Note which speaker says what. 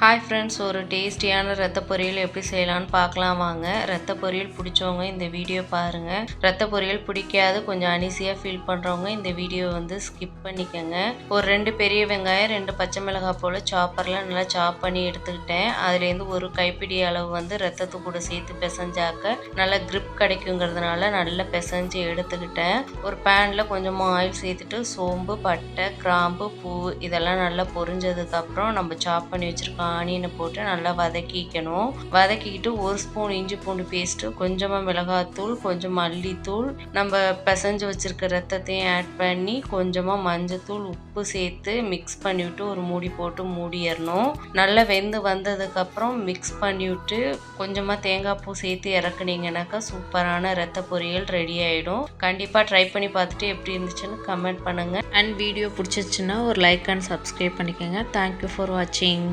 Speaker 1: Hi friends, ஒரு டேஸ்டியான ரத்த பொரியல் எப்படி செய்யலான்னு பார்க்கலாம் வாங்க. ரத்த பொரியல் பிடிச்சவங்க இந்த வீடியோ பாருங்கள். ரத்த பொரியல் பிடிக்காது கொஞ்சம் அனீசியாக ஃபீல் பண்ணுறவங்க இந்த வீடியோ ஸ்கிப் பண்ணிக்கோங்க. ஒரு 2 பெரிய வெங்காயம் 2 பச்சை மிளகாய் போல் சாப்பரில் நல்லா சாப் பண்ணி எடுத்துக்கிட்டேன். அதுலேருந்து ஒரு கைப்பிடி அளவு ரத்தத்து கூட சேர்த்து பிசைஞ்சாக்க நல்லா க்ரிப் கிடைக்குங்கிறதுனால நல்லா பிசைஞ்சு எடுத்துக்கிட்டேன். ஒரு பேனில் கொஞ்சமாக ஆயில் சேர்த்துட்டு சோம்பு, பட்டை, கிராம்பு, பூ இதெல்லாம் நல்லா பொரிஞ்சதுக்கப்புறம் நம்ம சாப் பண்ணி வச்சுருக்கோம் ஆனியனை போட்டு நல்லா வதக்கிக்கணும். வதக்கிக்கிட்டு 1 ஸ்பூன் இஞ்சி பூண்டு பேஸ்ட்டு, கொஞ்சமாக மிளகாத்தூள், கொஞ்சம் மல்லித்தூள், நம்ம பிசைஞ்சு வச்சுருக்க ரத்தத்தையும் ஆட் பண்ணி கொஞ்சமாக மஞ்சத்தூள், உப்பு சேர்த்து மிக்ஸ் பண்ணிவிட்டு ஒரு மூடி போட்டு மூடிடணும். நல்லா வெந்து வந்ததுக்கப்புறம் மிக்ஸ் பண்ணிவிட்டு கொஞ்சமாக தேங்காய் பூ சேர்த்து இறக்குனீங்கன்னாக்கா சூப்பரான ரத்த பொரியல் ரெடி ஆகிடும். கண்டிப்பாக ட்ரை பண்ணி பார்த்துட்டு எப்படி இருந்துச்சுன்னு கமெண்ட் பண்ணுங்கள். அண்ட் வீடியோ பிடிச்சிச்சுன்னா ஒரு லைக் அண்ட் சப்ஸ்கிரைப் பண்ணிக்கோங்க. தேங்க்யூ ஃபார் வாட்சிங்.